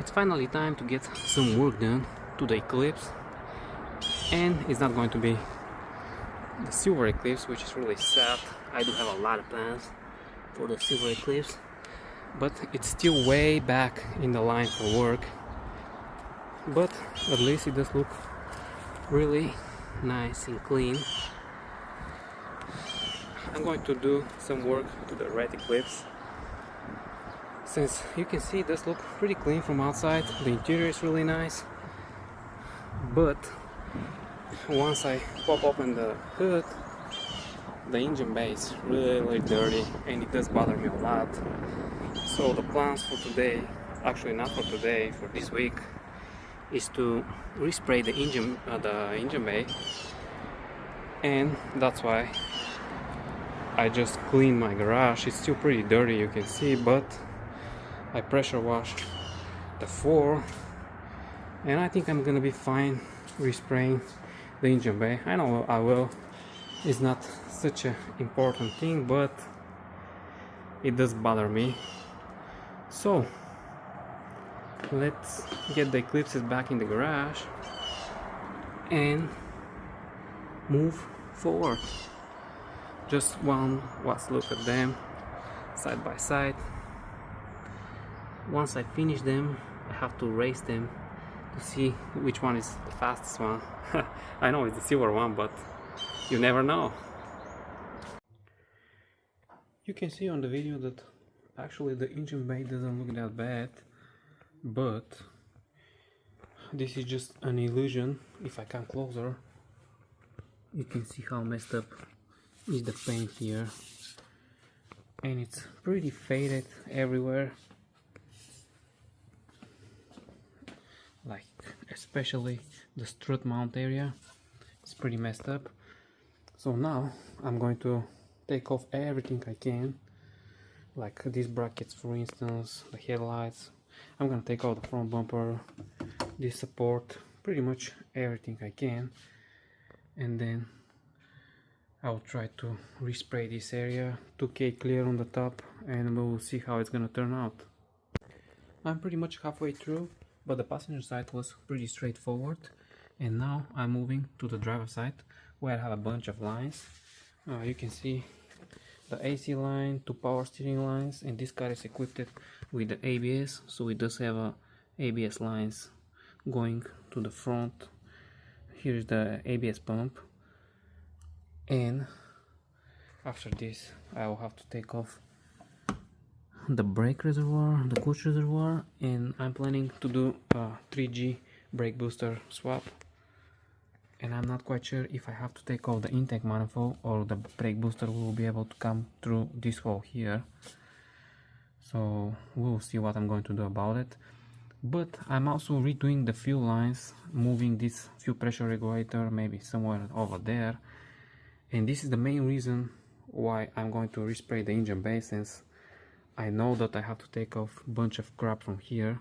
It's finally time to get some work done to the Eclipse, and it's not going to be the silver Eclipse, which is really sad. I do have a lot of plans for the silver Eclipse, but it's still way back in the line for work. But at least it does look really nice and clean. I'm going to do some work to the red Eclipse. Since you can see it does look pretty clean from outside, the interior is really nice, but once I pop open the hood, the engine bay is really dirty and it does bother me a lot. So the plans for today, actually not for today, for this week, is to respray the engine bay, and that's why I just cleaned my garage. It's still pretty dirty, you can see, but I pressure washed the floor, and I think I'm gonna be fine respraying the engine bay. I know I will. It's not such an important thing, but it does bother me. So let's get the Eclipses back in the garage and move forward. Just one last look at them side by side. Once I finish them, I have to race them to see which one is the fastest one. I know it's the silver one, but you never know. You can see on the video that actually the engine bay doesn't look that bad, but this is just an illusion. If I come closer, you can see how messed up is the paint here, and it's pretty faded everywhere, like especially the strut mount area. It's pretty messed up. So now I'm going to take off everything I can, like these brackets for instance, the headlights. I'm gonna take out the front bumper, this support, pretty much everything I can, and then I'll try to respray this area, 2K clear on the top, and we'll see how it's gonna turn out. I'm pretty much halfway through, but the passenger side was pretty straightforward, and now I'm moving to the driver side where I have a bunch of lines. You can see the AC line, 2 power steering lines, and this car is equipped with the ABS, so it does have ABS lines going to the front. Here's the ABS pump, and after this I will have to take off the brake reservoir, the clutch reservoir, and I'm planning to do a 3G brake booster swap, and I'm not quite sure if I have to take off the intake manifold or the brake booster will be able to come through this hole here. So we'll see what I'm going to do about it. But I'm also redoing the fuel lines, moving this fuel pressure regulator maybe somewhere over there, and this is the main reason why I'm going to respray the engine bay, since I know that I have to take off a bunch of crap from here.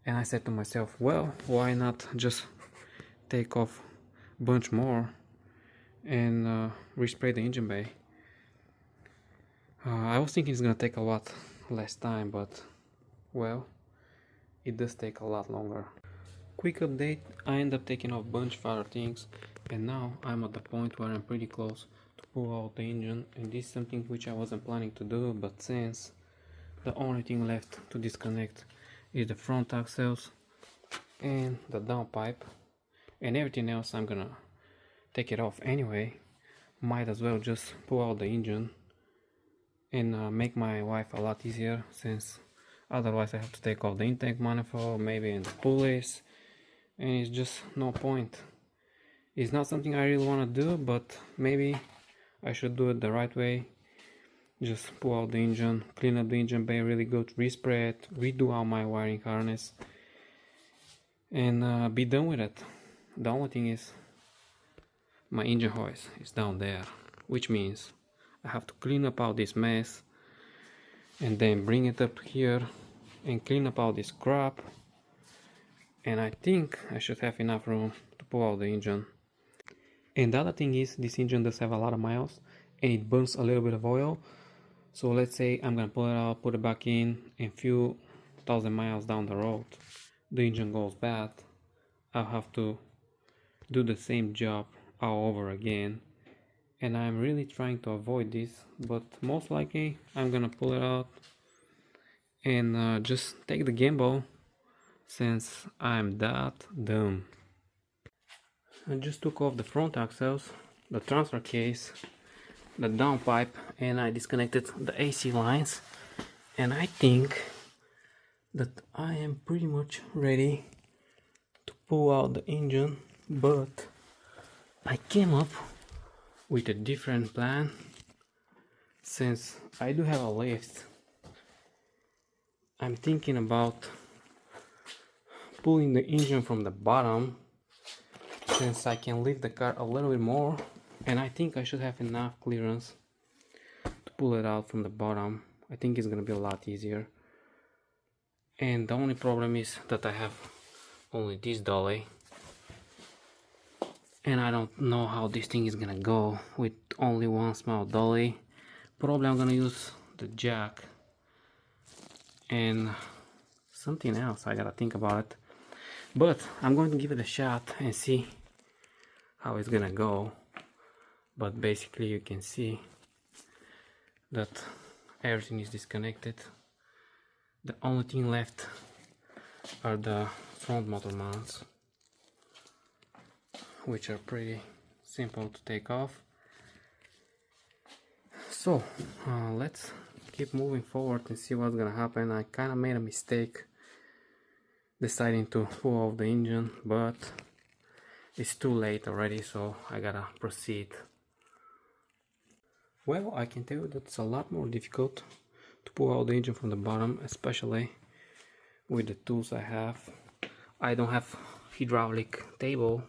And I said to myself, well, why not just take off a bunch more and respray the engine bay. I was thinking it's gonna take a lot less time, but well, it does take a lot longer. Quick update, I ended up taking off a bunch of other things, and now I'm at the point where I'm pretty close to pull out the engine, and this is something which I wasn't planning to do, but since the only thing left to disconnect is the front axles and the downpipe, and everything else I'm gonna take it off anyway. Might as well just pull out the engine and make my life a lot easier, since otherwise I have to take off the intake manifold, maybe in the pulleys, and it's just no point. It's not something I really want to do, but maybe I should do it the right way. Just pull out the engine, clean up the engine bay really good, respray it, redo all my wiring harness, and be done with it. The only thing is my engine hoist is down there, which means I have to clean up all this mess and then bring it up here and clean up all this crap, and I think I should have enough room to pull out the engine. And the other thing is, this engine does have a lot of miles and it burns a little bit of oil, So let's say I'm gonna pull it out, put it back in, and fuel 1,000 miles down the road the engine goes bad, I'll have to do the same job all over again, and I'm really trying to avoid this, but most likely I'm gonna pull it out and just take the gimbal since I'm that dumb. I just took off the front axles, the transfer case, the downpipe, and I disconnected the AC lines, and I think that I am pretty much ready to pull out the engine, but I came up with a different plan. Since I do have a lift, I'm thinking about pulling the engine from the bottom, since I can lift the car a little bit more, and I think I should have enough clearance to pull it out from the bottom. I think it's gonna be a lot easier. And the only problem is that I have only this dolly, and I don't know how this thing is gonna go with only one small dolly. Probably I'm gonna use the jack and something else. I gotta think about it, but I'm going to give it a shot and see how it's gonna go. But basically you can see that everything is disconnected. The only thing left are the front motor mounts, which are pretty simple to take off. So let's keep moving forward and see what's gonna happen. I kind of made a mistake deciding to pull off the engine, but it's too late already, so I gotta proceed. Well, I can tell you that it's a lot more difficult to pull out the engine from the bottom, especially with the tools I have. I don't have hydraulic table,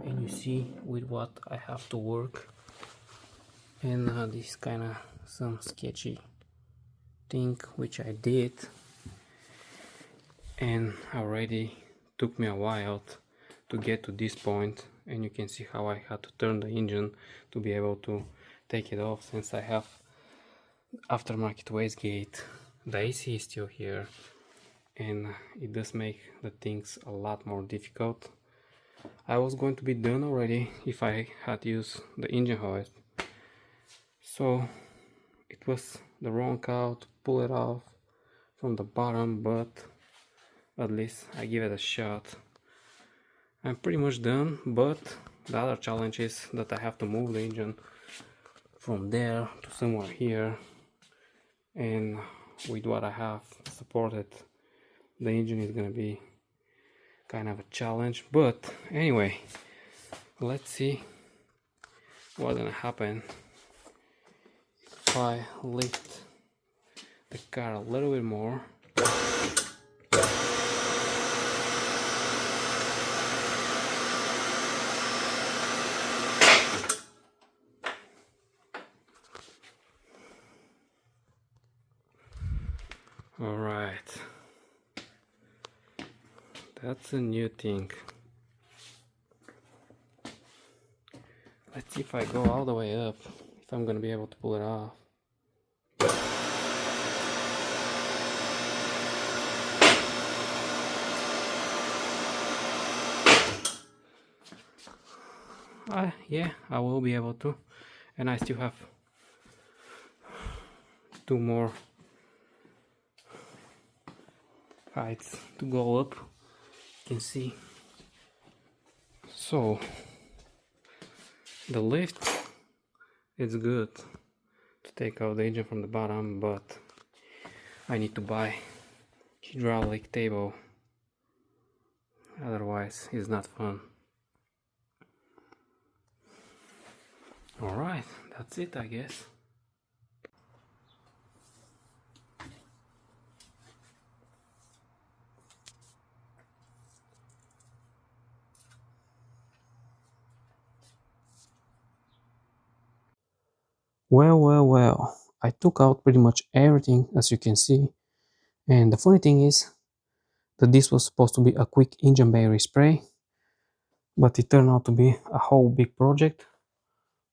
and you see with what I have to work, and this kind of some sketchy thing which I did, and already took me a while to get to this point, and you can see how I had to turn the engine to be able to take it off, since I have aftermarket wastegate. The AC is still here, and it does make the things a lot more difficult. I was going to be done already if I had used the engine hoist, so it was the wrong call to pull it off from the bottom, but at least I give it a shot. I'm pretty much done, but the other challenge is that I have to move the engine from there to somewhere here, and with what I have supported, the engine is gonna be kind of a challenge. But anyway, let's see what's gonna happen if I lift the car a little bit more. Alright, that's a new thing. Let's see if I go all the way up, if I'm gonna be able to pull it off. Yeah, I will be able to, and I still have 2 more heights to go up, you can see. So the lift is good to take out the engine from the bottom, but I need to buy hydraulic table, otherwise it's not fun. Alright, that's it, I guess. Well, I took out pretty much everything, as you can see, and the funny thing is that this was supposed to be a quick engine bay respray, but it turned out to be a whole big project,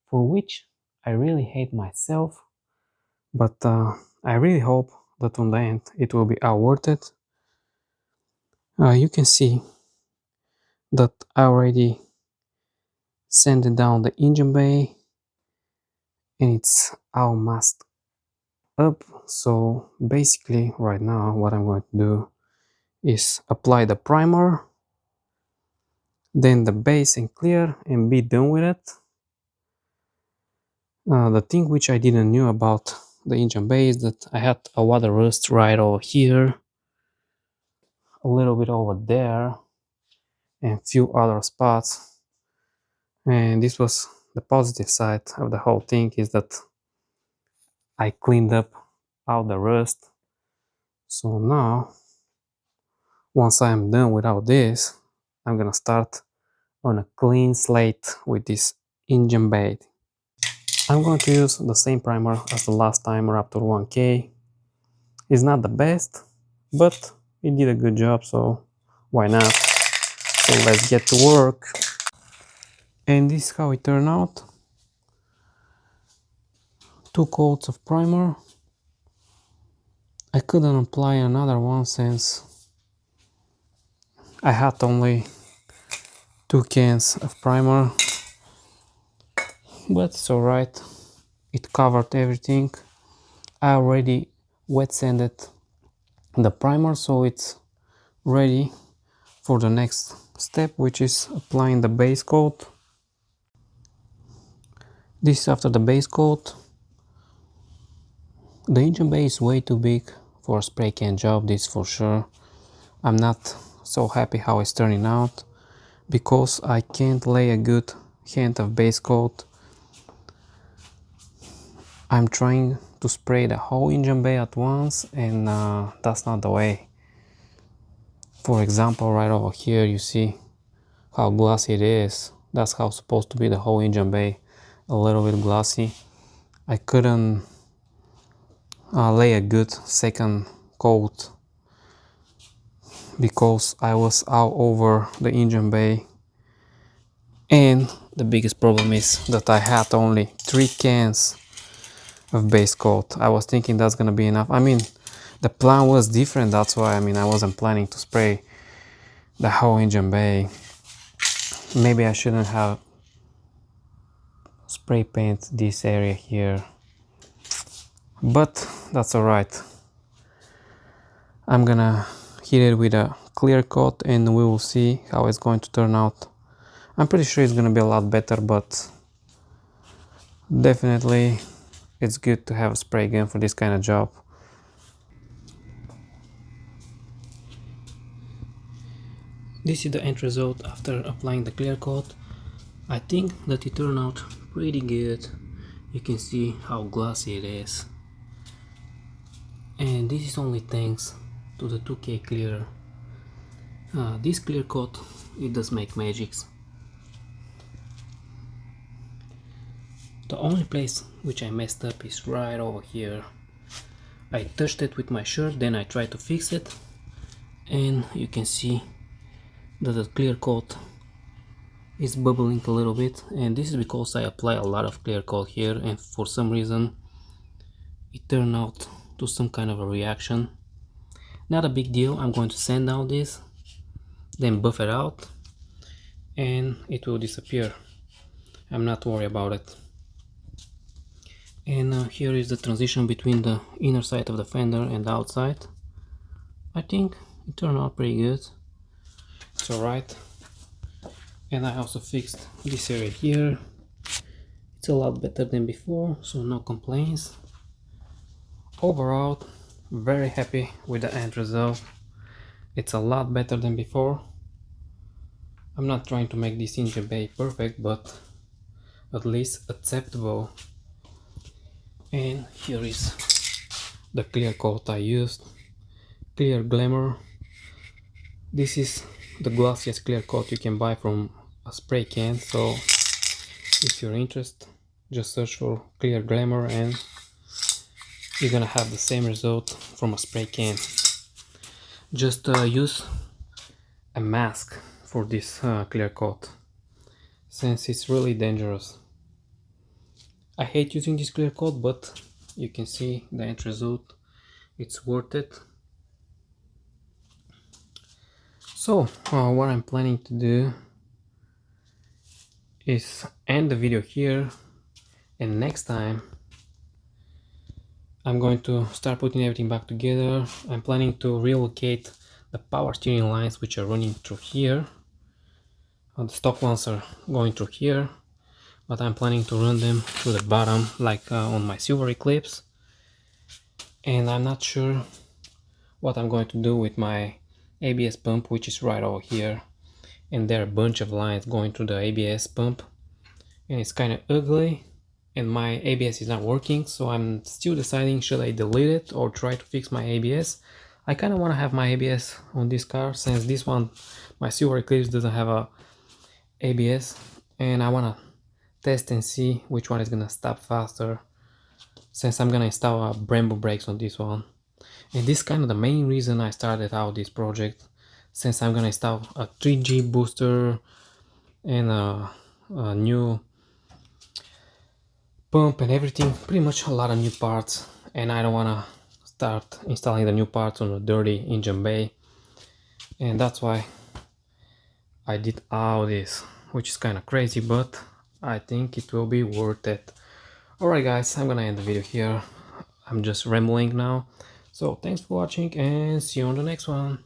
for which I really hate myself, but I really hope that on the end it will be all worth it. You can see that I already sanded down the engine bay and it's all masked up. So basically right now what I'm going to do is apply the primer, then the base and clear, and be done with it. The thing which I didn't knew about the engine bay is that I had a water rust right over here, a little bit over there, and few other spots. And this was the positive side of the whole thing, is that I cleaned up all the rust. So now, once I'm done with all this, I'm gonna start on a clean slate with this engine bay. I'm going to use the same primer as the last time, Raptor 1K. It's not the best, but it did a good job, so why not? So let's get to work. And this is how it turned out. 2 coats of primer. I couldn't apply another one since I had only 2 cans of primer, but it's alright. It covered everything. I already wet sanded the primer, so it's ready for the next step, which is applying the base coat. This is after the base coat. The engine bay is way too big for a spray can job, this for sure. I'm not so happy how it's turning out because I can't lay a good hand of base coat. I'm trying to spray the whole engine bay at once, and that's not the way. For example, right over here you see how glossy it is. That's how it's supposed to be the whole engine bay, a little bit glossy. I couldn't lay a good second coat because I was all over the engine bay, and the biggest problem is that I had only 3 cans of base coat. I was thinking that's gonna be enough. I mean, the plan was different, that's why. I mean, I wasn't planning to spray the whole engine bay. Maybe I shouldn't have spray paint this area here, but that's alright. I'm gonna hit it with a clear coat and we will see how it's going to turn out. I'm pretty sure it's gonna be a lot better, but definitely it's good to have a spray gun for this kind of job. This is the end result after applying the clear coat. I think that it turned out pretty good. You can see how glossy it is. And this is only thanks to the 2K clear. This clear coat, it does make magics. The only place which I messed up is right over here. I touched it with my shirt, then I tried to fix it, and you can see that the clear coat is bubbling a little bit, and this is because I apply a lot of clear coat here, and for some reason it turned out to some kind of a reaction. Not a big deal. I'm going to sand down this, then buff it out, and it will disappear. I'm not worried about it. And here is the transition between the inner side of the fender and the outside. I think it turned out pretty good. It's alright. And I also fixed this area here. It's a lot better than before, so no complaints. Overall, very happy with the end result. It's a lot better than before. I'm not trying to make this engine bay perfect, but at least acceptable. And here is the clear coat I used. Clear Glamour. This is the glossiest clear coat you can buy from a spray can, so if you're interested, just search for Clear Glamour and you're gonna have the same result from a spray can. Just use a mask for this clear coat, since it's really dangerous. I hate using this clear coat, but you can see the end result. It's worth it. So what I'm planning to do is end the video here, and next time I'm going to start putting everything back together. I'm planning to relocate the power steering lines which are running through here. The stock ones are going through here, but I'm planning to run them to the bottom like on my silver Eclipse. And I'm not sure what I'm going to do with my ABS pump, which is right over here, and there are a bunch of lines going through the ABS pump, and it's kind of ugly, and my ABS is not working, so I'm still deciding should I delete it or try to fix my ABS. I kind of want to have my ABS on this car, since this one, my silver Eclipse, doesn't have a ABS, and I want to test and see which one is gonna stop faster, since I'm gonna install Brembo brakes on this one. And this is kind of the main reason I started out this project, since I'm gonna install a 3G booster and a new pump and everything, pretty much a lot of new parts, and I don't want to start installing the new parts on a dirty engine bay, and that's why I did all this, which is kind of crazy, but I think it will be worth it. Alright guys, I'm gonna end the video here. I'm just rambling now, so thanks for watching and see you on the next one.